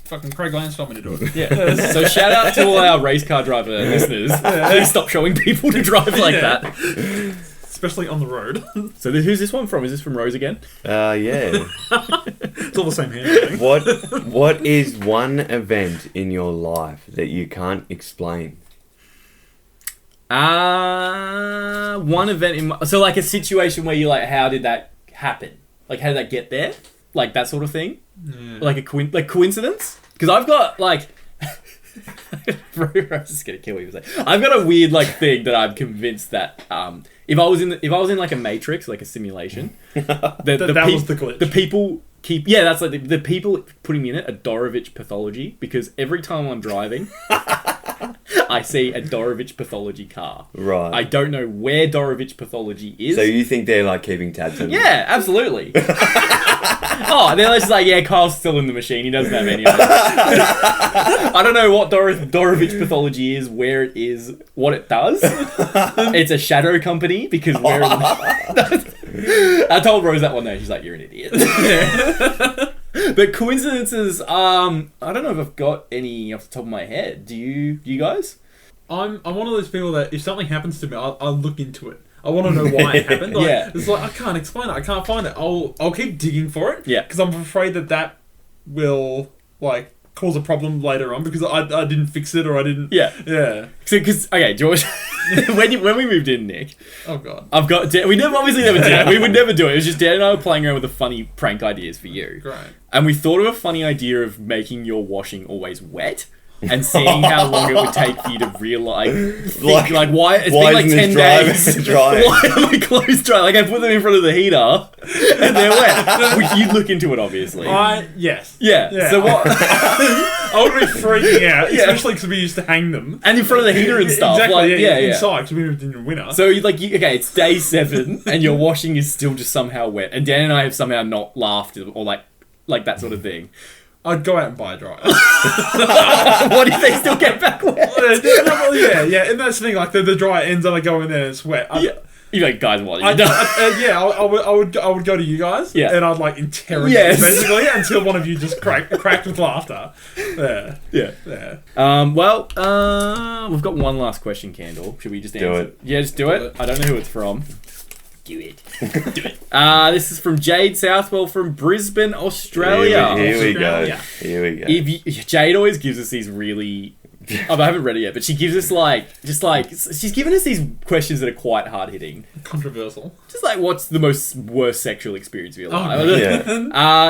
fucking Craig Lance told me to do it." Yeah. So shout out to all our race car driver listeners. Please stop showing people to drive like Yeah. that. Especially on the road. So who's this one from? Is this from Rose again? Yeah. It's all the same handwriting. What is one event in your life that you can't explain? One event so like a situation where you're like, how did that happen? Like, how did that get there? Like that sort of thing. Yeah. Like a coincidence. Because I've got like, Rose is gonna kill me. I've got a weird like thing that I'm convinced that if I was in like a matrix, like a simulation, That was the glitch. The people keep that's like the people putting me in it are Dorovich pathology, because every time I'm driving I see a Dorovich pathology car. Right. I don't know where Dorovich pathology is. So you think they're like keeping tabs on you? Yeah, absolutely. Oh, they're just like, yeah, Kyle's still in the machine. He doesn't have any of it. I don't know what Dorovich pathology is, where it is, what it does. It's a shadow company, because we're in the... I told Rose that one day. She's like, you're an idiot. But coincidences, I don't know if I've got any off the top of my head. Do you guys? I'm one of those people that if something happens to me, I'll look into it. I want to know why it happened. Like, Yeah. It's like, I can't explain it. I can't find it. I'll keep digging for it. Yeah. Because I'm afraid that will like cause a problem later on, because I didn't fix it, or I didn't. Yeah. Yeah. So, because okay, George, when we moved in, Nick, Oh god. I've got we obviously never did it. We would never do it. It was just Dan and I were playing around with the funny prank ideas for you, Great. and we thought of a funny idea of making your washing always wet. And seeing how long it would take for you to realise, like why it's been like 10 days. Dry. Why are my clothes dry? Like I put them in front of the heater, and they're wet. You'd look into it, obviously. Yes. Yeah. Yeah. So what? I would be freaking out, especially because we used to hang them. And in front of the heater and stuff. Exactly, like, yeah. Inside, because we moved in the winter. So, okay, it's day 7, and your washing is still just somehow wet. And Dan and I have somehow not laughed, or like that sort of thing. I'd go out and buy a dryer. What if they still get back wet? Yeah, and that's the thing, like, the dryer ends and I go in there and it's wet. You're like, guys, what are you doing? I would go to you guys, and I'd, like, interrogate you, basically, until one of you just cracked with laughter. Yeah. Well, we've got one last question, Candle. Should we just answer? Do it. Yeah, just do it. I don't know who it's from. Do it. Do it. This is from Jade Southwell from Brisbane, Australia. Here we go. Jade always gives us these really... I haven't read it yet, but she gives us she's given us these questions that are quite hard hitting, controversial. Just like, what's the worst sexual experience of your life?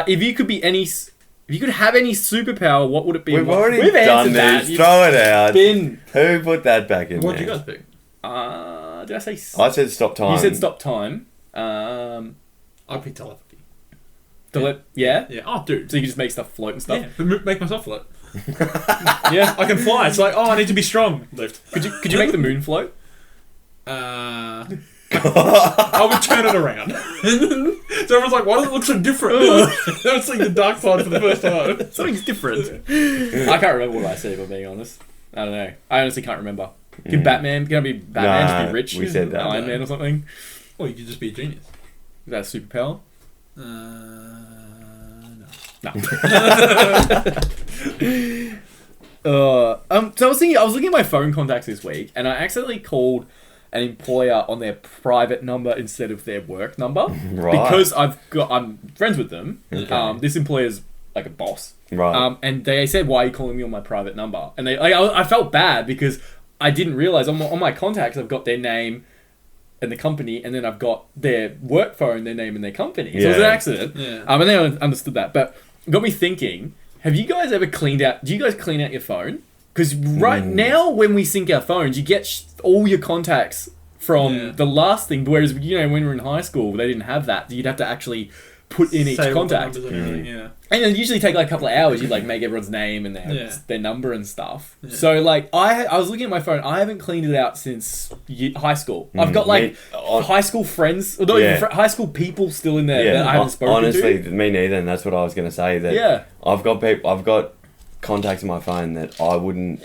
If you could have any superpower, what would it be? We've already done this. Throw it out. Who put that back in? What did you guys pick? Did I say? I said stop time. You said stop time. I picked telepathy. Yeah. Oh, dude. So you can just make stuff float and stuff. Yeah, but make myself float. Yeah, I can fly. It's like, I need to be strong. Lift. Could you make the moon float? I would turn it around. So everyone's like, why does it look so different? I was seeing the dark side for the first time. Something's different. I can't remember what I said, if I'm being honest. I don't know. I honestly can't remember. Can I be Batman, just be rich? We said that. Iron Man or something? Or you could just be a genius. Is that a superpower? No. So I was looking at my phone contacts this week, and I accidentally called an employer on their private number instead of their work number. Right. Because I'm friends with them. Okay. This employer's like a boss. Right. And they said, "Why are you calling me on my private number?" And I felt bad because I didn't realize on my contacts I've got their name and the company, and then I've got their work phone, their name, and their company. So it was an accident. Yeah. And then I understood that, but it got me thinking. Have you guys ever cleaned out... Do you guys clean out your phone? Because right now, when we sync our phones, you get all your contacts from the last thing. Whereas, when we were in high school, they didn't have that. You'd have to actually put in each contact. And it usually take like a couple of hours. You'd like make everyone's name and their number and stuff. Yeah. So like I was looking at my phone. I haven't cleaned it out since high school. I've got like high school friends, or not even high school people still in there that I haven't spoken to. Honestly, me neither. And that's what I was going to say. That I've got contacts in my phone that I wouldn't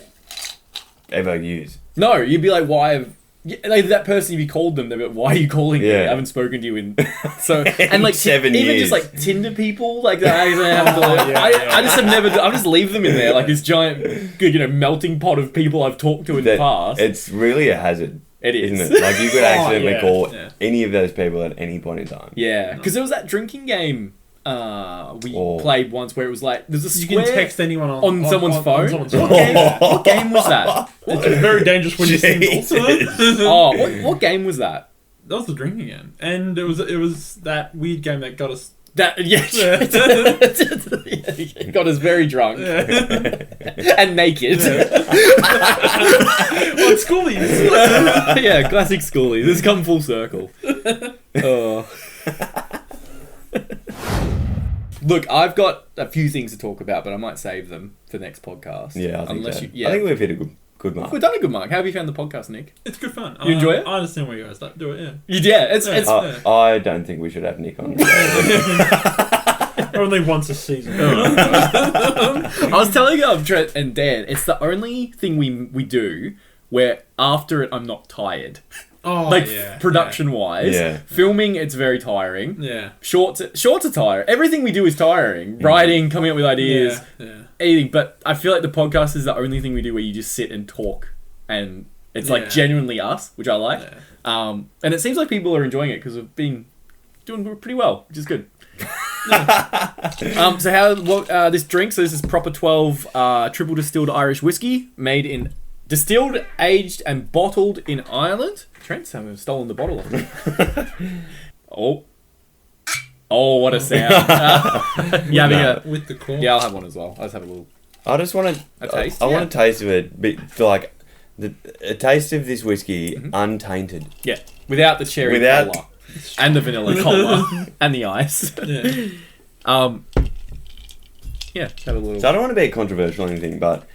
ever use. No, you'd be like, why have... Like that person, if you called them, they'd be like, why are you calling me? I haven't spoken to you in and like 7 years. Even just like Tinder people, like that I just have never. I just leave them in there like this giant, melting pot of people I've talked to in the past. It's really a hazard. It is, isn't it? Like you could accidentally call any of those people at any point in time. Yeah, because there was that drinking game we played once where it was like there's a square you can text anyone on someone's phone. On someone's phone. What game was that? It's very dangerous when you're single. What game was that? That was the drinking game, and it was that weird game that got us. It got us very drunk and naked. On schoolies. Yeah, classic schoolies. It's come full circle. Look, I've got a few things to talk about, but I might save them for next podcast. Yeah, I think so. I think we've hit a good mark. We've done a good mark. How have you found the podcast, Nick? It's good fun. You enjoy it? I understand why you guys do it, I don't think we should have Nick on. Only once a season. I was telling Trent and Dan, it's the only thing we do where after it I'm not tired. Production-wise. Yeah. Filming, it's very tiring. Yeah. Shorts are tiring. Everything we do is tiring. Writing, coming up with ideas, eating. But I feel like the podcast is the only thing we do where you just sit and talk. And it's like genuinely us, which I like. Yeah. And it seems like people are enjoying it because we've been doing pretty well, which is good. So this drink, so this is Proper 12 triple distilled Irish whiskey made in... Distilled, aged, and bottled in Ireland. Trent's stolen the bottle off me. Oh, what a sound! With the cork. Yeah, I'll have one as well. I'll just have a little. I just want a taste. I want a taste of it, like a taste of this whiskey untainted. Yeah, without the cherry cola and the vanilla cola and the ice. Yeah. Yeah, have a little. So I don't want to be controversial or anything, but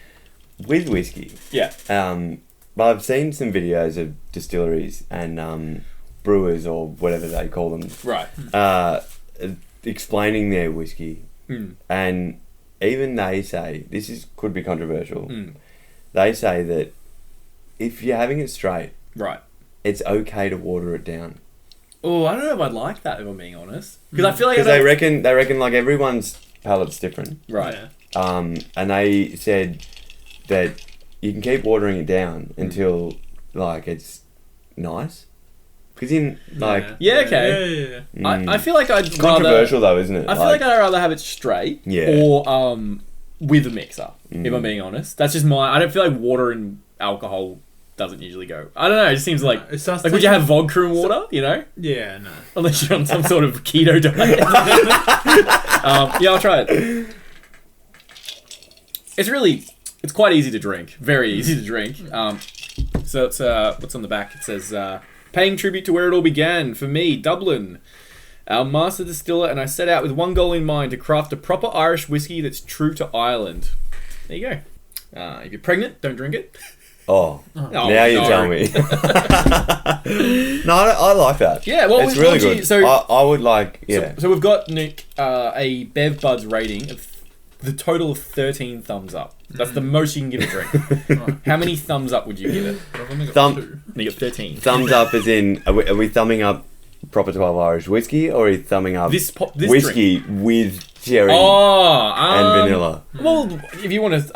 with whiskey, Yeah. but I've seen some videos of distilleries and brewers or whatever they call them, Right. explaining their whiskey, Mm. and even they say could be controversial. Mm. They say that if you're having it straight, Right. it's okay to water it down. Oh, I don't know if I'd like that, if I'm being honest. Because I feel like Because they reckon like everyone's palate's different. Right. Yeah. And they said that you can keep watering it down until like it's nice. Because in like Yeah, okay. Yeah. I feel like I'd it's controversial though, isn't it? I feel like I'd rather have it straight. Yeah. Or with a mixer, if I'm being honest. That's just I don't feel like water and alcohol doesn't usually go. I don't know. It just seems like It starts would you have vodka and water? You know, Yeah, no. unless you're on some sort of keto diet. Yeah, I'll try it. It's quite easy to drink. Very easy to drink. So it's what's on the back? It says paying tribute to where it all began for me, Dublin. Our master distiller and I set out with one goal in mind: to craft a proper Irish whiskey that's true to Ireland. There you go. If you're pregnant, don't drink it. Oh, Oh, now you no. tell me. No, I like that. Yeah, well, it's really good. So, I would like, yeah. so we've got Nick a Bev Buds rating of the total of 13 thumbs up. That's the most you can give a drink. Right. How many thumbs up would you give it? I've only got Thumb- 2. And you got 13. Thumbs up as in, are we thumbing up proper 12 Irish whiskey, or are we thumbing up This whiskey with cherry and vanilla? Well, if you want to,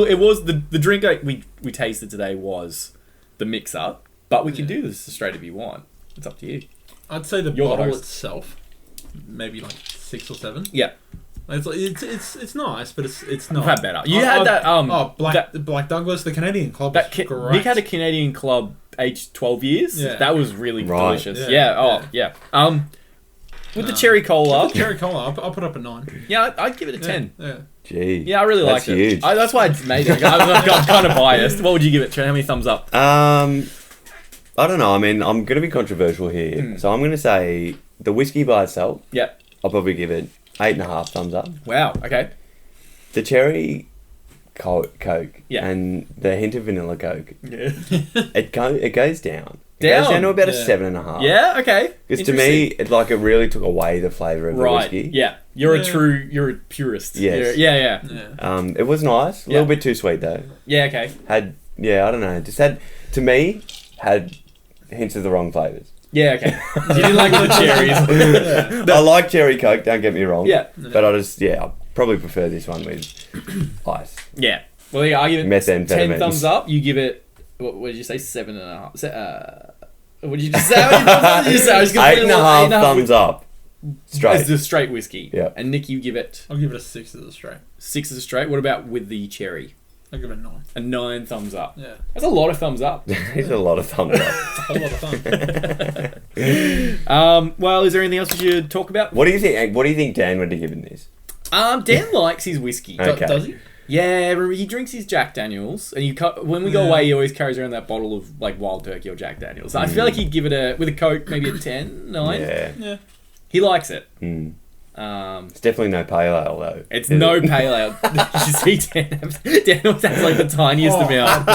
it was the drink we tasted today was the mix-up, but we can do this straight if you want. It's up to you. I'd say the You're the bottle host. itself, maybe like 6 or 7. Yeah, It's nice, but it's not. I've had better. You had that Black Douglas, the Canadian club. that Was great. Nick had a Canadian club aged 12 years. Yeah. That was really Right. delicious. Yeah. Yeah. With the cherry cola, Cherry cola, I'll put up a 9. yeah, I'd give it a 10. Yeah. Gee. Yeah, I really that's liked it. huge. That's why I made it. I'm kind of biased. What would you give it, Trent? How many thumbs up? I don't know. I mean, I'm going to be controversial here. So I'm going to say the whiskey by itself, Yeah. I'll probably give it 8.5 thumbs up. Wow. Okay. The cherry Coke Yeah. and the hint of vanilla Coke, Yeah. it goes down. It Down? goes down to about a Yeah. 7.5. Yeah. Okay. Because to me, it really took away the flavour of the right. whiskey. Yeah. You're Yeah. you're a purist. Yes. Yeah. Yeah. It was nice. A Yeah. little bit too sweet though. Yeah. Okay. I don't know. Just had hints of the wrong flavours. Yeah. Okay. You didn't like the cherries. I like cherry Coke, don't get me wrong. Yeah. But I probably prefer this one with ice. Yeah. Well, yeah, I give it Methamphetamines. 10 thumbs up. You give it. What did you say? 7.5. What did you just say? What did you say? I was gonna put it 8.5 thumbs up. Straight. As the straight whiskey. Yeah. And Nick, you give it I'll give it a 6 as a straight. 6 as a straight. What about with the cherry? I'll give it a 9. A 9 thumbs up. Yeah. That's a lot of thumbs up. There's a lot of thumbs up. It's a whole lot of fun. Well, is there anything else we should talk about? What do you think? What do you think Dan would have given this? Dan likes his whiskey. Okay. Does he? Yeah, he drinks his Jack Daniels, and when we go away, he always carries around that bottle of like Wild Turkey or Jack Daniels. I feel like he'd give it with a Coke maybe a 10, 9. Yeah. Yeah. He likes it. Mm. Um, It's definitely no pale ale though. it's is no it? pale ale. You see, Daniels has like the tiniest amount.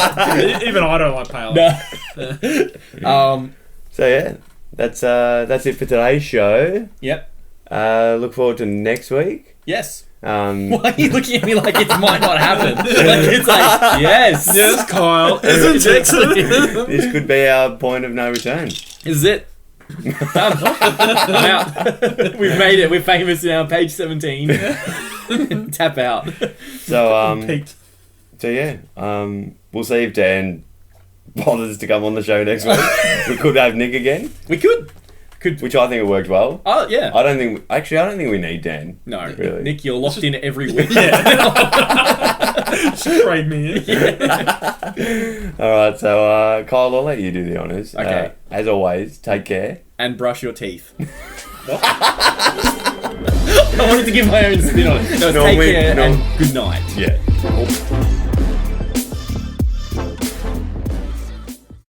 Even I don't like pale ale. No. So yeah, that's it for today's show. Yep. Look forward to next week. Yes. Um, Why are you looking at me like it might not happen? Like it's like yes. Yes, Kyle. Isn't it? this could be our point of no return. Is it? Done. I'm out. We've made it. We're famous now. Page 17. Tap out. So Peaked. so yeah, we'll see if Dan bothers to come on the show next week. We could have Nick again, We could. which I think it worked well. Oh yeah. I don't think we need Dan. No, Really. Nick, you're locked in every week. Trade me in. All right, so Kyle, I'll let you do the honours. Okay. As always, take care. And brush your teeth. I wanted to give my own spin on it. No, take Normally- care and good night. Yeah.